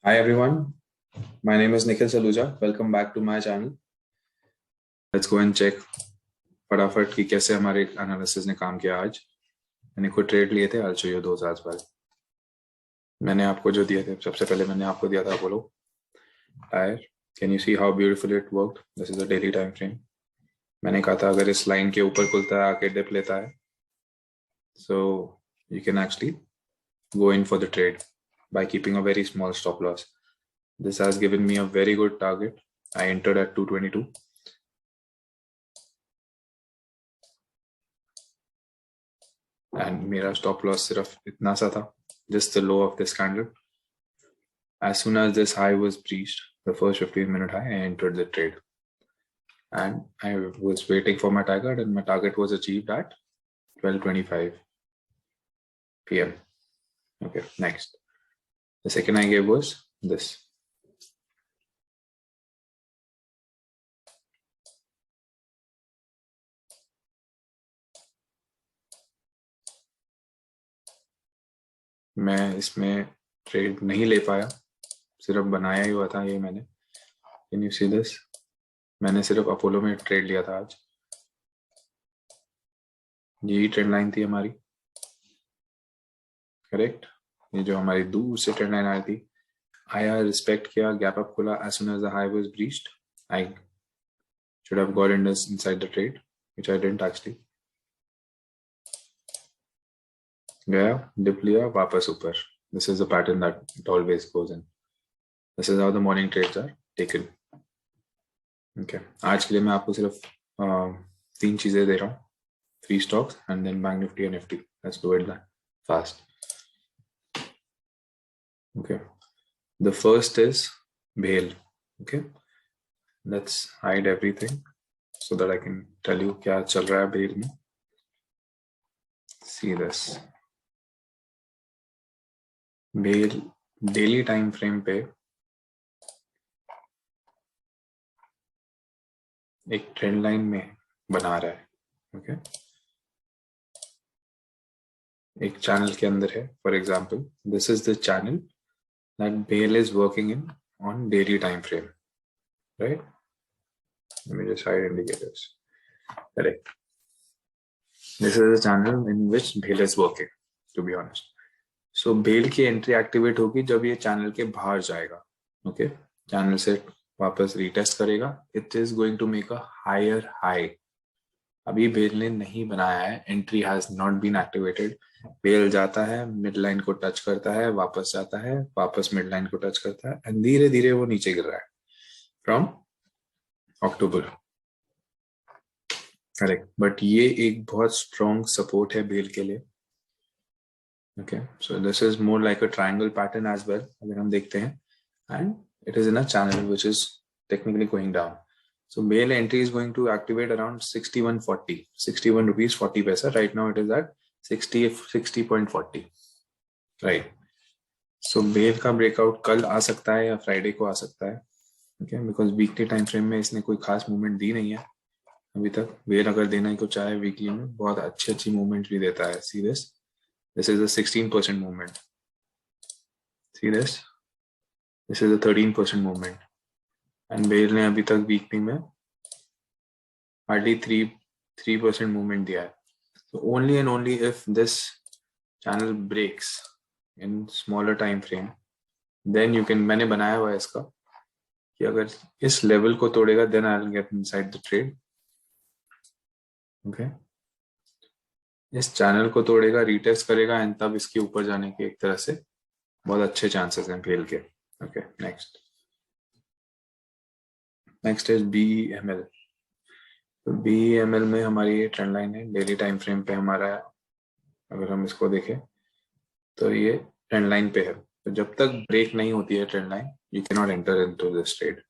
Hi everyone, my name is Nikhil Saluja. Welcome back to my channel. Let's go and check फटाफट कि कैसे हमारे analysis ने काम किया आज. मैंने कुछ ट्रेड लिए थे. I'll show you those as well. मैंने आपको जो दिए थे, सबसे पहले मैंने आपको दिया था Apollo tyre. Can you see how beautifully it worked? This is a daily time frame. मैंने कहा था अगर इस लाइन के ऊपर खुलता है, आके डिप लेता है, so you can actually go in for the trade by keeping a very small stop loss. This has given me a very good target. I entered at 222. And मेरा stop loss सिर्फ इतना सा था, just the low of this candle. As soon as this high was breached, the first 15-minute high, I entered the trade. And I was waiting for my target, and my target was achieved at 12:25 p.m. Okay, next. The second I gave was this. मैं इसमें trade नहीं ले पाया, सिर्फ बनाया ही हुआ था ये मैंने. Can you see this? मैंने सिर्फ अपोलो में ट्रेड लिया था आज. यही ट्रेंड लाइन थी हमारी, करेक्ट. ये जो हमारी दूर से ट्रेंड लाइन आई थी, आया, रिस्पेक्ट किया, गैप अप खुला. as soon as the high was breached, I should have got inside the trade, which I didn't actually. गया, डिप लिया, वापस ऊपर. This is the pattern that it always goes in. This is how the morning trades are taken. Okay. आज के लिए मैं आपको सिर्फ 3 चीजें दे रहा हूँ. 3 stocks and then Bank Nifty and Nifty. Let's do it that fast. Okay. The first is BHEL. Okay. Let's hide everything so that I can tell you क्या चल रहा है BHEL में. See this. BHEL daily time frame पे एक trend line में बना रहा है. ओके. एक चैनल के अंदर है. For example, this is the channel that BHEL is working in on daily time frame, right. Let me just hide indicators. Correct. This is the channel in which BHEL is working, to be honest. So BHEL की entry activate होगी जब ये channel के बाहर जाएगा. Okay. Channel से वापस retest करेगा. It is going to make a higher high. अभी BHEL ने नहीं बनाया है. Entry has not been activated. BHEL जाता है, मिड लाइन को टच करता है, वापस जाता है, वापस मिड लाइन को टच करता है, एंड धीरे धीरे वो नीचे गिर रहा है फ्रॉम अक्टूबर. करेक्ट. बट ये एक बहुत स्ट्रॉन्ग सपोर्ट है BHEL के लिए. Okay. So this is more like a triangle pattern as well, अगर हम देखते हैं, and it is in a channel which is technically going down. So BHEL entry is going to activate around 61.40, 61 rupees 40 paisa. Right now it is at 60.40, right? So BHEL का breakout कल आ सकता है या Friday को आ सकता है. Okay, because weekly time frame में इसने कोई खास मूवमेंट दी नहीं है अभी तक. BHEL अगर देना ही को चाहे वीकली में, बहुत अच्छी मूवमेंट भी देता है. See this? This is a 16% movement. See this? This is a 13% movement. And BHEL ने अभी तक वीकली में हार्डली 3% मूवमेंट दिया है. So only and only if this channel breaks in smaller time frame, then you can. मैंने बनाया हुआ है इसका कि अगर इस लेवल को तोड़ेगा, then I'll get inside the trade. Okay. इस चैनल को तोड़ेगा, रीटेस्ट करेगा, एंड तब इसके ऊपर जाने के एक तरह से बहुत अच्छे चांसेस हैं BHEL के. ओके. Next is BEML. तो BEML में हमारी ये ट्रेंड लाइन है. डेली टाइम फ्रेम पे हमारा, अगर हम इसको देखें तो ये ट्रेंड लाइन पे है. तो जब तक ब्रेक नहीं होती है trend line, you can not enter into this trade.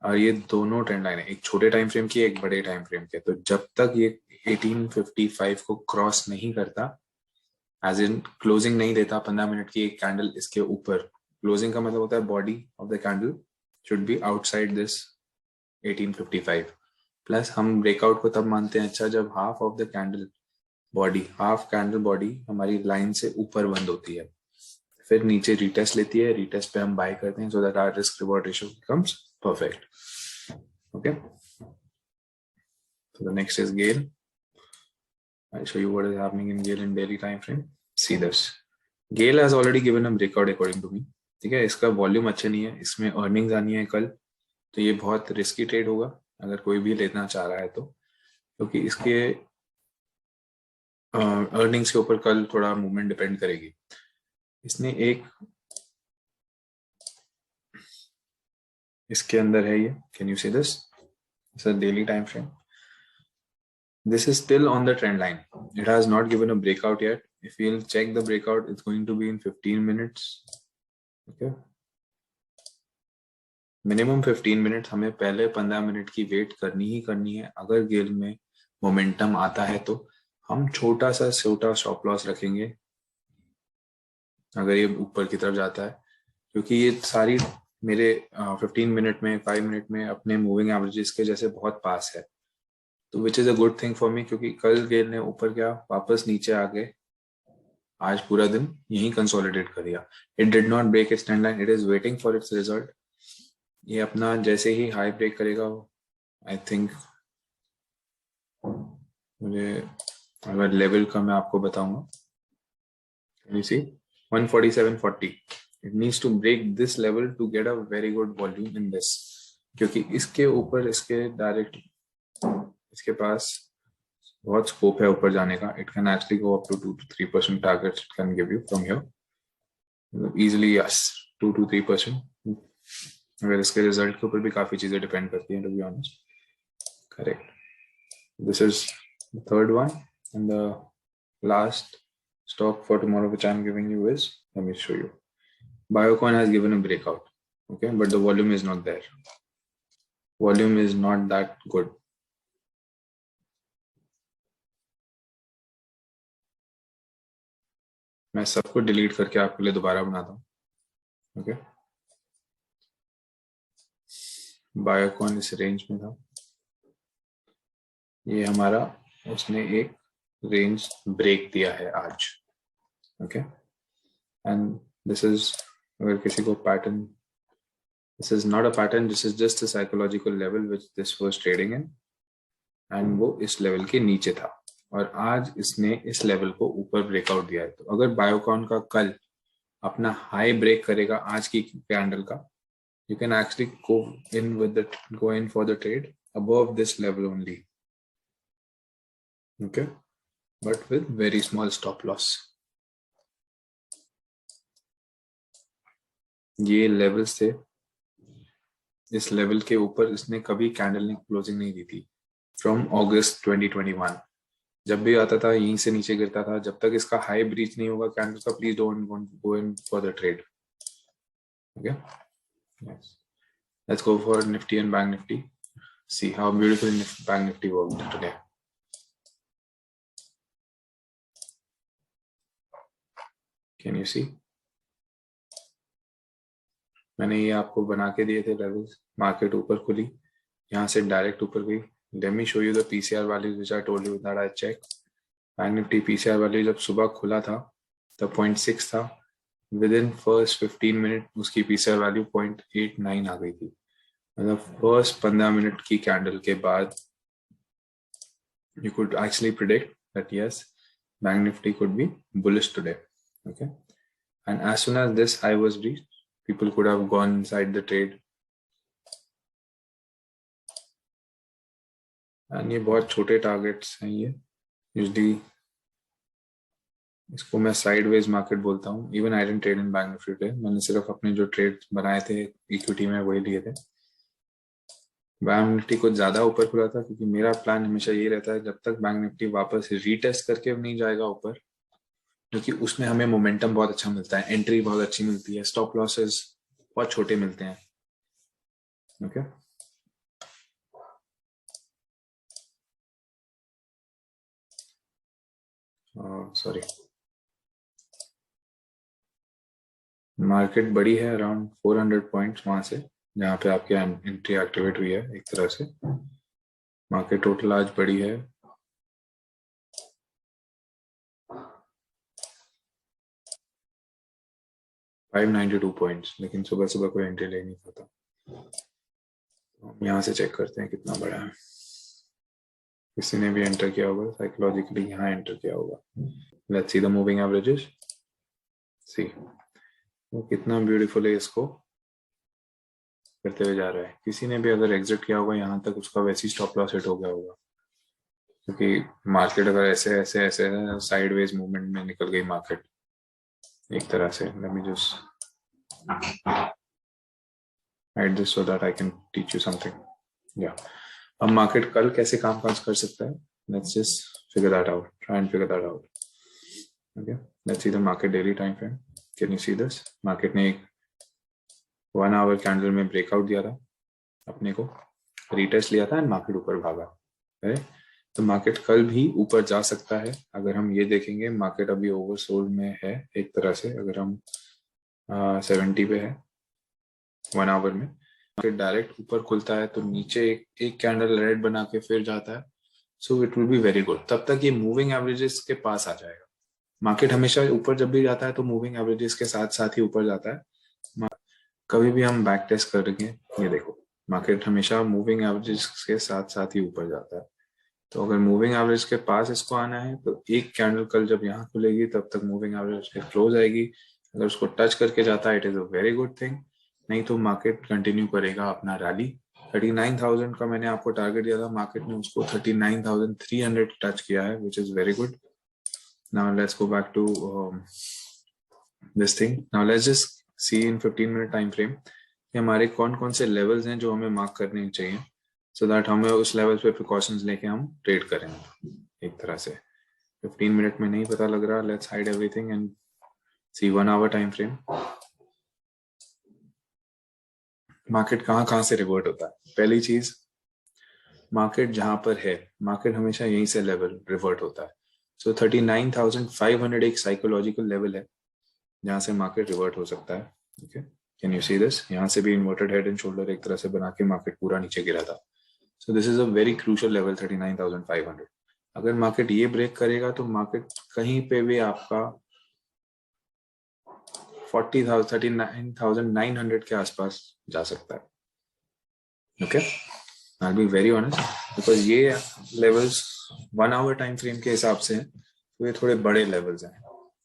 और ये दोनों ट्रेंड लाइन है, एक छोटे टाइम फ्रेम की, एक बड़े टाइम फ्रेम के. तो जब तक ये 1855 को क्रॉस नहीं करता, एज इन क्लोजिंग नहीं देता 15 मिनट की एक कैंडल इसके ऊपर. क्लोजिंग का मतलब होता है body of the candle should be outside this 1855. Plus हम ब्रेकआउट को तब मानते हैं अच्छा जब half of the candle body, half candle body हमारी लाइन से ऊपर बंद होती है. फिर नीचे रीटेस्ट लेती है, रीटेस्ट पे हम बाय करते हैं, so that our risk reward ratio becomes perfect. Okay, so the next is GAIL. I'll show you what is happening in GAIL in daily time frame. See this. GAIL has already given a breakout according to me. ठीक है, इसका volume अच्छा नहीं है, इसमें earnings आनी है कल, तो ये बहुत रिस्की ट्रेड होगा अगर कोई भी लेना चाह रहा है तो, क्योंकि इसके अर्निंग्स के ऊपर कल थोड़ा मूवमेंट डिपेंड करेगी. इसने एक इसके अंदर है ये, can you see this, it's a daily time frame. This is still on the trend line. It has not given a breakout yet. If we'll check the breakout, it's going to be in 15 minutes. Okay. Minimum 15 minutes. हमें पहले 15 minute की wait करनी ही करनी है. अगर गेल में momentum आता है तो हम छोटा स्टॉप लॉस रखेंगे अगर ये ऊपर की तरफ जाता है, क्योंकि ये सारी मेरे 15 मिनट में 5 मिनट में अपने मूविंग एवरेजेस के जैसे बहुत पास है, तो which is a good thing for me, क्योंकि कल गेल ने ऊपर गया, वापस नीचे आ गए, आज पूरा दिन यही कंसोलिडेट कर दिया. It did not break its trend line, it is waiting for its result. ये अपना जैसे ही हाई ब्रेक करेगा, आई थिंक, मुझे अगर लेवल का मैं आपको बताऊंगा, you see 147.40, it needs to break this level to get a very good volume in this, क्योंकि इसके ऊपर इसके डायरेक्ट इसके पास बहुत स्कोप है ऊपर जाने का. It can actually go up to 2 to 3% targets it can give you from here easily. Yes, 2 to 3%. अगर इसके रिजल्ट के ऊपर भी काफी चीजें डिपेंड करती हैं, to be honest. Correct. This is the third one and the last stock for tomorrow which I'm giving you is, let me show you. Biocon has given a breakout, okay, but the volume is not there. Volume is not that good. मैं सबको delete करके आपके लिए दोबारा बनाता हूँ. Okay, Biocon इस range में था, ये हमारा उसने एक रेंज ब्रेक दिया है आज. ओके, एंड दिस इज, अगर किसी को pattern, this is not a pattern, this is just a psychological level which this was trading in, and वो इस लेवल के नीचे था और आज इसने इस लेवल को ऊपर ब्रेकआउट दिया है. तो अगर बायोकॉन का कल अपना हाई ब्रेक करेगा आज की कैंडल का, you can actually go in for the trade above this level only, okay, but with very small stop loss. ये लेवल से इस लेवल के ऊपर इसने कभी कैंडल ने क्लोजिंग नहीं दी थी फ्रॉम अगस्त 2021. जब भी आता था यहीं से नीचे गिरता था. जब तक इसका हाई ब्रीच नहीं होगा कैंडल का, please don't go in for the trade. Okay, yes, let's go for Nifty and Bank Nifty. See how beautiful Bank Nifty worked today. Can you see? मैंने ये आपको बना के दिए थे लेवल्स. मार्केट ऊपर खुली, यहाँ से डायरेक्ट ऊपर गई. Let me show you the PCR values which I told you that I checked. Bank Nifty PCR value जब सुबह खुला था तब 0.6 था. Within first 15 मिनट उसकी PCR value 0.89 आ गई थी. मतलब फर्स्ट 15 मिनट की कैंडल के बाद you could actually predict that yes, Bank Nifty could be bullish today. Okay, and as soon as this high was reached, people could have gone inside the trade. And ये बहुत छोटे targets हैं. ये usually इसको मैं sideways market बोलता हूँ. Even I didn't trade in bank Nifty today. मैंने सिर्फ अपने जो ट्रेड बनाए थे इक्विटी में वही लिए थे. बैंक निफ्टी कुछ ज्यादा ऊपर खुला था क्योंकि मेरा प्लान हमेशा ये रहता है जब तक बैंक निफ्टी वापस रीटेस्ट करके नहीं जाएगा ऊपर, क्योंकि उसमें हमें मोमेंटम बहुत अच्छा मिलता है, एंट्री बहुत अच्छी मिलती है, स्टॉप लॉसेस बहुत छोटे मिलते हैं. ओके, सॉरी, मार्केट बड़ी है अराउंड 400 पॉइंट्स वहां से जहाँ पे आपकी एंट्री एक्टिवेट हुई है. एक तरह से मार्केट टोटल आज बड़ी है 592 पॉइंट्स, लेकिन सुबह सुबह कोई एंट्री ले नहीं पाता। हम यहाँ से चेक करते हैं कितना बड़ा है। किसी ने भी एंटर किया होगा साइकोलॉजिकली, यहाँ एंटर किया होगा। Let's see the moving averages. See वो कितना ब्यूटीफुल है, इसको करते हुए जा रहा है। किसी ने भी अगर एग्जिट किया होगा यहाँ तक, उसका वैसे ही स्टॉप लॉस हिट हो गया होगा, क्योंकि मार्केट अगर ऐसे ऐसे ऐसे साइडवेज मूवमेंट में निकल गई मार्केट एक तरह से। Let me just hide this so that I can teach you something. या अब मार्केट कल कैसे काम काज कर सकता है, let's just figure that out, try and figure that out. Okay, let's see the market daily time frame. Can you see this? Market ने एक 1 आवर कैंडल में ब्रेकआउट दिया था, अपने को रीटेस्ट लिया था एंड मार्केट ऊपर भागा है। तो मार्केट कल भी ऊपर जा सकता है। अगर हम ये देखेंगे, मार्केट अभी ओवरसोल्ड में है एक तरह से। अगर हम 70 पे है 1 आवर में, मार्केट डायरेक्ट ऊपर खुलता है तो नीचे एक कैंडल रेड बना के फिर जाता है, so it will be very good. तब तक ये मूविंग एवरेजेस के पास आ जाएगा। मार्केट हमेशा ऊपर जब भी जाता है तो मूविंग एवरेजेस के साथ साथ ही ऊपर जाता है। कभी भी हम बैक टेस्ट करेंगे, ये देखो मार्केट हमेशा मूविंग एवरेजेस के साथ साथ ही ऊपर जाता है। तो अगर मूविंग एवरेज के पास इसको आना है तो एक कैंडल कल जब यहाँ खुलेगी तब तक मूविंग एवरेज के क्लोज आएगी। अगर उसको टच करके जाता है, it is a very good thing. नहीं तो मार्केट कंटिन्यू करेगा अपना रैली। 39,000 का मैंने आपको टारगेट दिया था, मार्केट ने उसको 39,300 टच किया है, which is very good. Now let's go back to this thing. Now let's just see in 15 minute time frame कि हमारे कौन कौन से लेवल्स हैं जो हमें मार्क करने चाहिए, सो दैट हमें उस लेवल पे प्रिकॉशंस लेके हम ट्रेड करेंगे एक तरह से। 15 मिनट में नहीं पता लग रहा, let's hide everything and see 1 hour time frame. Market कहाँ से रिवर्ट होता है? पहली चीज, मार्केट जहां पर है, मार्केट हमेशा यहीं से लेवल रिवर्ट होता है। सो 39,500 एक साइकोलॉजिकल लेवल है जहां से मार्केट रिवर्ट हो सकता है। Okay, can you see this? यहाँ से भी इन्वर्टेड हेड एंड शोल्डर एक तरह से बना के मार्केट पूरा नीचे गिरा था। सो this is a very crucial level 39,500। अगर मार्केट ये ब्रेक करेगा तो मार्केट कहीं पे भी आपका 40,000 39,900 के आसपास जा सकता है। Okay, I be very honest, because ये लेवल्स 1 आवर टाइम फ्रेम के हिसाब से हैं, तो ये थोड़े बड़े लेवल्स हैं।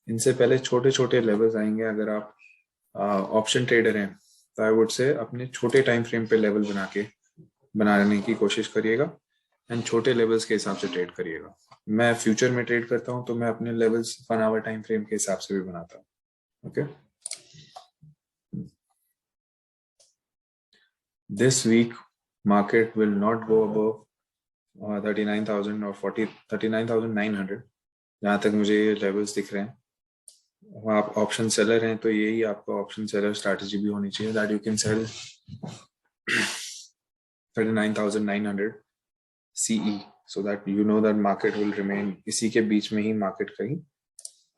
इनसे पहले छोटे छोटे लेवल्स आएंगे। अगर आप ऑप्शन ट्रेडर हैं तो आई वुड से अपने छोटे टाइम फ्रेम पे लेवल बनाने की कोशिश करिएगा एंड छोटे लेवल्स के हिसाब से ट्रेड करिएगा। मैं फ्यूचर में ट्रेड करता हूं तो मैं अपने लेवल्स 1 आवर टाइम फ्रेम के हिसाब से भी बनाता हूं। Okay, this week market will not go above 39,000 और 39,900, जहां तक मुझे ये लेवल्स दिख रहे हैं। आप ऑप्शन सेलर हैं तो यही आपका ऑप्शन सेलर स्ट्रैटेजी भी होनी चाहिए, that you can sell 39,900 CE, so that you know that market will remain इसी के बीच में ही मार्केट कहीं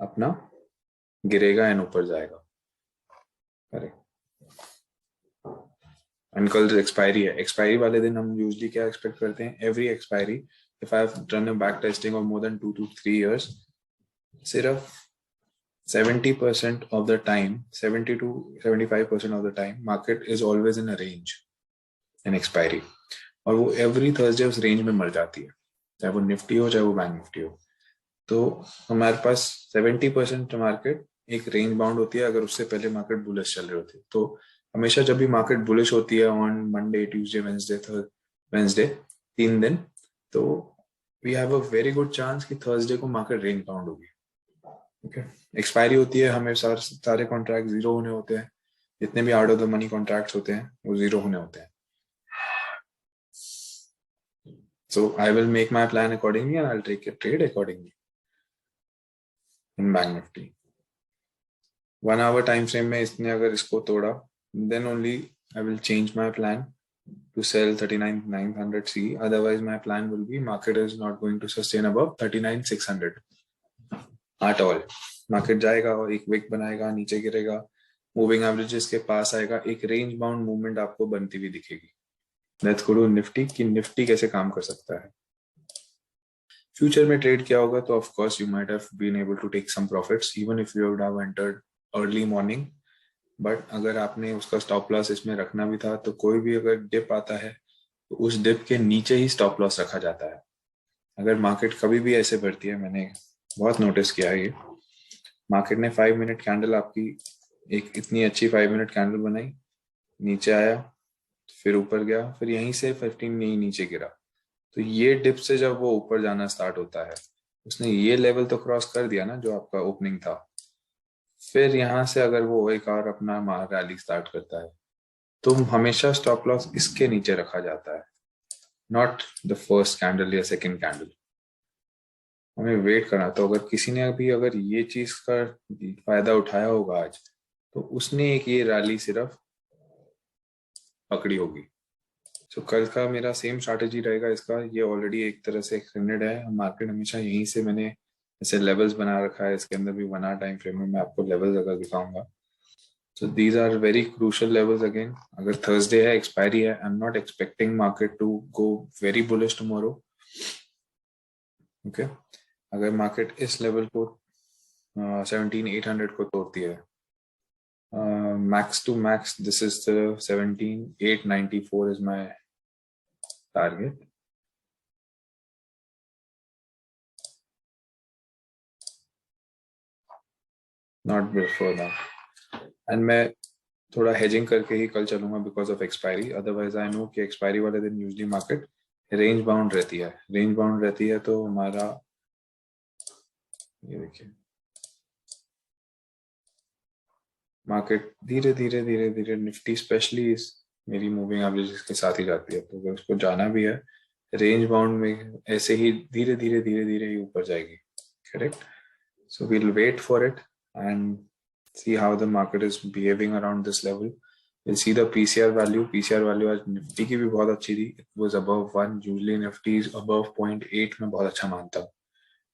अपना गिरेगा एंड ऊपर जाएगा। करेक्ट। एंड कल एक्सपायरी है, एक्सपायरी वाले दिन हम यूजली क्या एक्सपेक्ट करते हैं? Every expiry, if I have done a back testing of more than 2 to 3 years, सिर्फ 70% of the time, 70 to 75% of the time, market is always in a range in expiry, और वो every Thursday उस range में मर जाती है, चाहे वो निफ्टी हो चाहे वो बैंक निफ्टी हो। तो हमारे पास 70% मार्केट एक रेंज बाउंड होती है अगर उससे पहले मार्केट बुलिश चल रही होती है। तो हमेशा जब भी मार्केट बुलिश होती है ऑन मंडे, ट्यूसडे, वेंसडे 3 दिन, तो we have a very good chance कि थर्सडे को मार्केट रेंज बाउंड होगी। ओके, एक्सपायरी होती है, हमें सारे कॉन्ट्रैक्ट जीरो होने होते हैं, जितने भी out of the money contracts होते हैं वो जीरो होने होते हैं। So I will make my plan accordingly and I'll take a trade accordingly in Bank Nifty. 1 hour time frame में इसने अगर इसको तोड़ा, then only I will change my plan to sell 39,900 C. Otherwise my plan will be market is not going to sustain above 39,600 at all. Market जाएगा और एक Wick बनाएगा, नीचे गिरेगा, मूविंग एवरेजेस के पास आएगा, एक रेंज बाउंड मूवमेंट आपको बनती हुई दिखेगी। लेट्स गो टू निफ्टी कि निफ्टी कैसे काम कर सकता है। फ्यूचर में ट्रेड किया होगा तो of course you might have been able to take some profits even if you would have entered early morning but अगर आपने उसका स्टॉप लॉस इसमें रखना भी था तो कोई भी अगर डिप आता है तो उस डिप के नीचे ही स्टॉप लॉस रखा जाता है। अगर मार्केट कभी भी ऐसे बढ़ती है, मैंने बहुत नोटिस किया है ये, मार्केट ने 5 मिनट कैंडल आपकी एक इतनी अच्छी 5 मिनट कैंडल बनाई, नीचे आया, फिर ऊपर गया, फिर यहीं से 15 यहीं नीचे गिरा। तो ये डिप से जब वो ऊपर जाना स्टार्ट होता है, उसने ये लेवल तो क्रॉस कर दिया ना जो आपका ओपनिंग था, फिर यहाँ से अगर वो एक और अपना रैली स्टार्ट करता है तो हमेशा स्टॉप लॉस इसके नीचे रखा जाता है, नॉट द फर्स्ट कैंडल या सेकंड कैंडल। हमें वेट करना। तो अगर किसी ने अभी अगर ये चीज का फायदा उठाया होगा आज, तो उसने एक ये रैली सिर्फ पकड़ी होगी। तो कल का मेरा सेम स्ट्रैटेजी रहेगा इसका। ये ऑलरेडी एक तरह से एक्सटेंडेड है मार्केट, हमेशा यहीं से मैंने ऐसे लेवल्स बना रखा है। इसके अंदर भी 1 आवर टाइम फ्रेम में मैं आपको लेवल्स अगर दिखाऊंगा, so these are very crucial levels again. अगर थर्सडे है, एक्सपायरी है, I am not expecting market to go very bullish tomorrow. Okay, अगर मार्केट इस लेवल को 17,800 को तोड़ती है, max to max, this is the 17,894 is my target. Not before that. And मैं थोड़ा हेजिंग करके ही कल चलूंगा because of expiry. Otherwise I know कि एक्सपायरी वाले दिन यूजली मार्केट रेंज बाउंड रहती है। रेंज बाउंड रहती है तो हमारा ये देखिए, मार्केट धीरे धीरे धीरे धीरे निफ्टी स्पेशली इस मेरी मूविंग एवरेजेस के साथ ही जाती है। तो अगर उसको जाना भी है रेंज बाउंड में, ऐसे ही धीरे धीरे धीरे धीरे ही ऊपर जाएगी। Correct. So we'll wait for it and see how the market is behaving around this level. We'll see the PCR value. PCR value आज निफ्टी की भी बहुत अच्छी थी. It was above 1. Usually Nifty is above 0.8 में बहुत अच्छा मानता हूँ।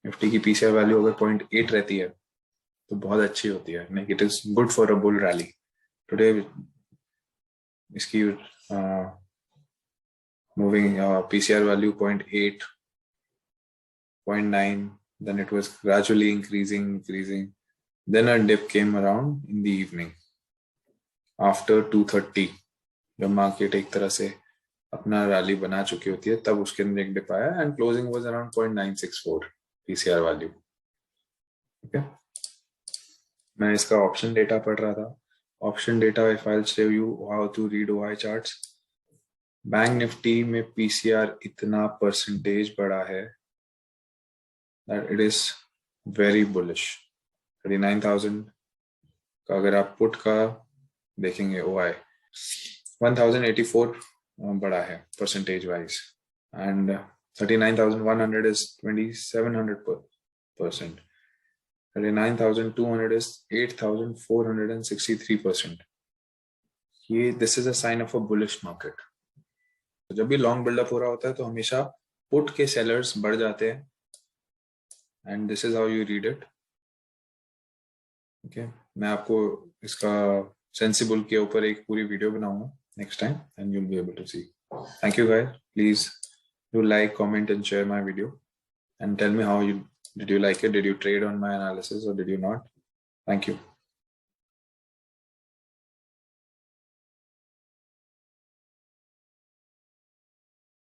निफ्टी की PCR value अगर 0.8 रहती है तो बहुत अच्छी होती है। Like it is good for a bull rally. Today इसकी moving PCR value 0.8, 0.9. Then it was gradually increasing. Then a dip came around in the evening after 2:30, जब मार्केट एक तरह से अपना रैली बना चुकी होती है, तब उसके अंदर एक डिप आया and closing was around 0.964 PCR value. Okay, मैं इसका ऑप्शन डेटा पढ़ रहा था। Option data, if I will show you how to read OI charts, Bank Nifty में पीसीआर इतना परसेंटेज बढ़ा है that it is very bullish. 39,000 का अगर आप पुट का देखेंगे OI 1084 बड़ा है percentage wise, and 39,100 is 2,700%. 39,200 is 8,463%. ये this is a sign of a bullish market. जब भी लॉन्ग बिल्डअप हो रहा होता है तो हमेशा पुट के सेलर्स बढ़ जाते हैं, and this is how you read it. Okay, मैं आपको इसका सेंसिबल के ऊपर एक पूरी वीडियो बनाऊंगा next time and you will be able to see. Thank you guys, please do like, comment and share my video and tell me how did you like it, did you trade on my analysis or did you not? Thank you.